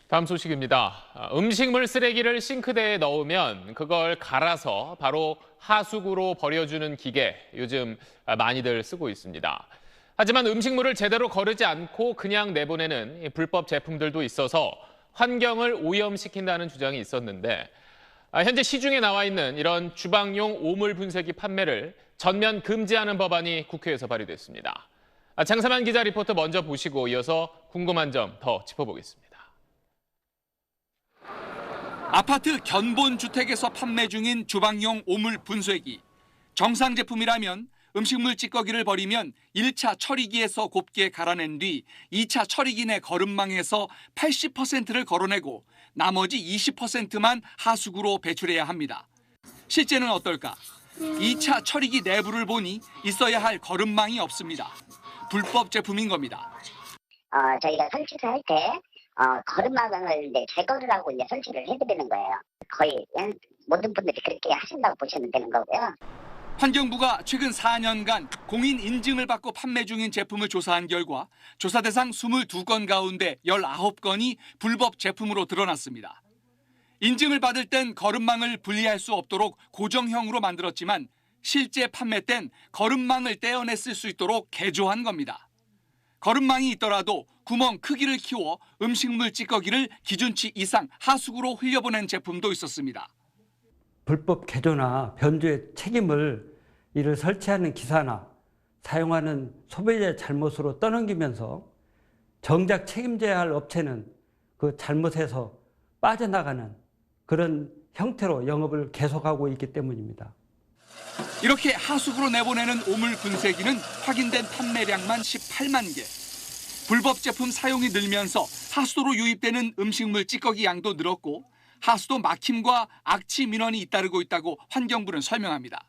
다음 소식입니다. 음식물 쓰레기를 싱크대에 넣으면 그걸 갈아서 바로 하수구로 버려주는 기계, 요즘 많이들 쓰고 있습니다. 하지만 음식물을 제대로 거르지 않고 그냥 내보내는 불법 제품들도 있어서 환경을 오염시킨다는 주장이 있었는데, 현재 시중에 나와 있는 이런 주방용 오물 분쇄기 판매를 전면 금지하는 법안이 국회에서 발의됐습니다. 장세만 기자 리포터 먼저 보시고 이어서 궁금한 점 더 짚어보겠습니다. 아파트 견본 주택에서 판매 중인 주방용 오물 분쇄기. 정상 제품이라면 음식물 찌꺼기를 버리면 1차 처리기에서 곱게 갈아낸 뒤 2차 처리기 내 거름망에서 80%를 걸어내고 나머지 20%만 하수구로 배출해야 합니다. 실제는 어떨까? 2차 처리기 내부를 보니 있어야 할 거름망이 없습니다. 불법 제품인 겁니다. 저희가 설치를 할 때 거름망을 제거를 하고 설치를 해드리는 거예요. 거의 모든 분들이 그렇게 하신다고 보시면 되는 거고요. 환경부가 최근 4년간 공인 인증을 받고 판매 중인 제품을 조사한 결과 조사 대상 22건 가운데 19건이 불법 제품으로 드러났습니다. 인증을 받을 땐 거름망을 분리할 수 없도록 고정형으로 만들었지만 실제 판매 땐 거름망을 떼어냈을 수 있도록 개조한 겁니다. 거름망이 있더라도 구멍 크기를 키워 음식물 찌꺼기를 기준치 이상 하수구로 흘려보낸 제품도 있었습니다. 불법 개조나 변조의 책임을 이를 설치하는 기사나 사용하는 소비자의 잘못으로 떠넘기면서 정작 책임져야 할 업체는 그 잘못에서 빠져나가는 그런 형태로 영업을 계속하고 있기 때문입니다. 이렇게 하수구로 내보내는 오물 분쇄기는 확인된 판매량만 18만 개. 불법 제품 사용이 늘면서 하수도로 유입되는 음식물 찌꺼기 양도 늘었고 하수도 막힘과 악취 민원이 잇따르고 있다고 환경부는 설명합니다.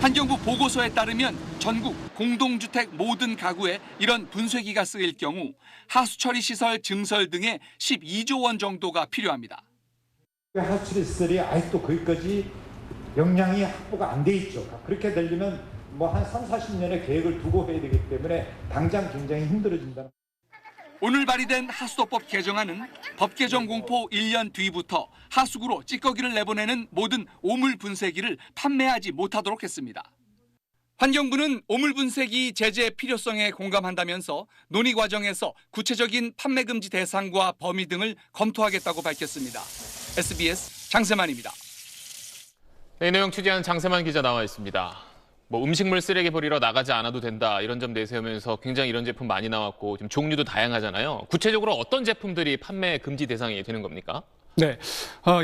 환경부 보고서에 따르면 전국 공동주택 모든 가구에 이런 분쇄기가 쓰일 경우 하수처리 시설 증설 등에 12조 원 정도가 필요합니다. 하수처리 시설이 아직도 거기까지 역량이 확보가 안 돼 있죠. 그렇게 되려면 한 3, 40년의 계획을 두고 해야 되기 때문에 당장 굉장히 힘들어진다. 오늘 발의된 하수도법 개정안은 법 개정 공포 1년 뒤부터 하수구로 찌꺼기를 내보내는 모든 오물 분쇄기를 판매하지 못하도록 했습니다. 환경부는 오물 분쇄기 제재 필요성에 공감한다면서 논의 과정에서 구체적인 판매 금지 대상과 범위 등을 검토하겠다고 밝혔습니다. SBS 장세만입니다. 이 내용 취재한 장세만 기자 나와 있습니다. 음식물 쓰레기 버리러 나가지 않아도 된다 이런 점 내세우면서 굉장히 이런 제품 많이 나왔고 지금 종류도 다양하잖아요. 구체적으로 어떤 제품들이 판매 금지 대상이 되는 겁니까? 네,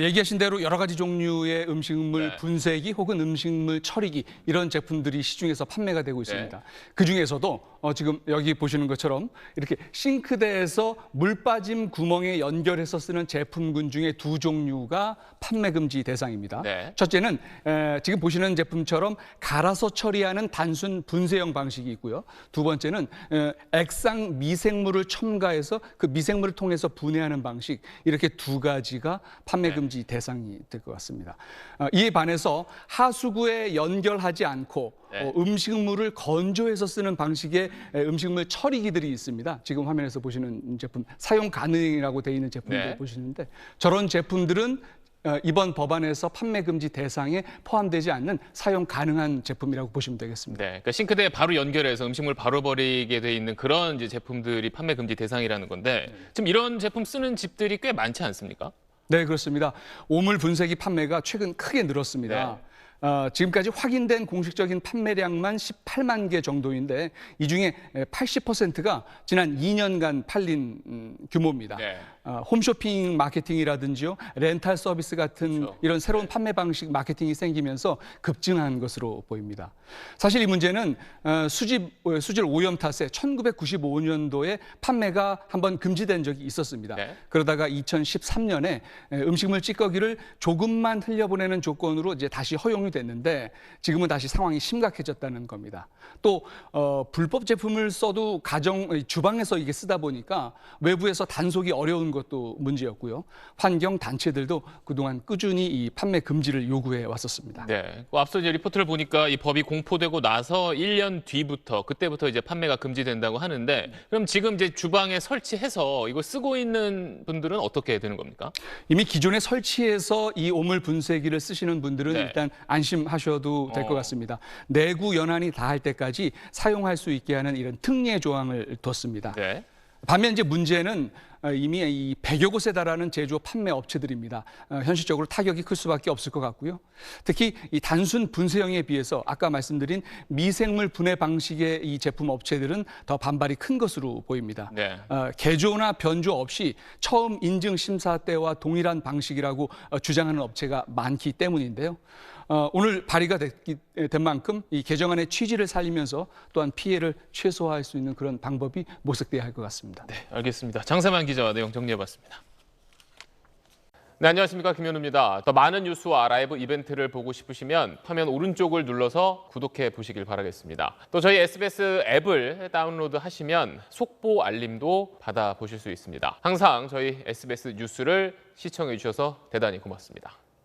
얘기하신 대로 여러 가지 종류의 음식물 분쇄기 혹은 음식물 처리기 이런 제품들이 시중에서 판매가 되고 있습니다. 그중에서도 지금 여기 보시는 것처럼 이렇게 싱크대에서 물 빠짐 구멍에 연결해서 쓰는 제품군 중에 두 종류가 판매 금지 대상입니다. 첫째는 지금 보시는 제품처럼 갈아서 처리하는 단순 분쇄형 방식이 있고요. 두 번째는 액상 미생물을 첨가해서 그 미생물을 통해서 분해하는 방식, 이렇게 두 가지가 판매 금지 대상이 될 것 같습니다. 이에 반해서 하수구에 연결하지 않고 음식물을 건조해서 쓰는 방식의 음식물 처리기들이 있습니다. 지금 화면에서 보시는 제품, 사용 가능이라고 되어 있는 제품들 보시는데 저런 제품들은 이번 법안에서 판매 금지 대상에 포함되지 않는 사용 가능한 제품이라고 보시면 되겠습니다. 그러니까 싱크대에 바로 연결해서 음식물 바로 버리게 돼 있는 그런 이제 제품들이 판매 금지 대상이라는 건데 지금 이런 제품 쓰는 집들이 꽤 많지 않습니까? 네, 그렇습니다. 오물 분쇄기 판매가 최근 크게 늘었습니다. 지금까지 확인된 공식적인 판매량만 18만 개 정도인데 이 중에 80%가 지난 2년간 팔린 규모입니다. 홈쇼핑 마케팅이라든지요, 렌탈 서비스 같은 이런 새로운 판매 방식 마케팅이 생기면서 급증한 것으로 보입니다. 사실 이 문제는 수질 오염 탓에 1995년도에 판매가 한번 금지된 적이 있었습니다. 그러다가 2013년에 음식물 찌꺼기를 조금만 흘려보내는 조건으로 이제 다시 허용이 됐는데 지금은 다시 상황이 심각해졌다는 겁니다. 또 불법 제품을 써도 주방에서 이게 쓰다 보니까 외부에서 단속이 어려운 것도 문제였고요. 환경 단체들도 그동안 꾸준히 이 판매 금지를 요구해 왔었습니다. 네. 앞서 이제 리포트를 보니까 이 법이 공포되고 나서 1년 뒤부터 그때부터 이제 판매가 금지된다고 하는데 그럼 지금 이제 주방에 설치해서 이거 쓰고 있는 분들은 어떻게 되는 겁니까? 이미 기존에 설치해서 이 오물 분쇄기를 쓰시는 분들은 네. 일단 안심하셔도 될 것 같습니다. 내구 연한이 다할 때까지 사용할 수 있게 하는 이런 특례 조항을 뒀습니다. 네. 반면 이제 문제는 이미 이 100여 곳에 달하는 제조업 판매 업체들입니다. 현실적으로 타격이 클 수밖에 없을 것 같고요. 특히 이 단순 분쇄형에 비해서 아까 말씀드린 미생물 분해 방식의 이 제품 업체들은 더 반발이 큰 것으로 보입니다. 네. 개조나 변조 없이 처음 인증 심사 때와 동일한 방식이라고 주장하는 업체가 많기 때문인데요. 오늘 발의가 된 만큼 이 개정안의 취지를 살리면서 또한 피해를 최소화할 수 있는 그런 방법이 모색돼야 할 것 같습니다. 네, 알겠습니다. 장세만 기자와 내용 정리해봤습니다. 네, 안녕하십니까. 김현우입니다. 더 많은 뉴스와 라이브 이벤트를 보고 싶으시면 화면 오른쪽을 눌러서 구독해 보시길 바라겠습니다. 또 저희 SBS 앱을 다운로드 하시면 속보 알림도 받아보실 수 있습니다. 항상 저희 SBS 뉴스를 시청해 주셔서 대단히 고맙습니다.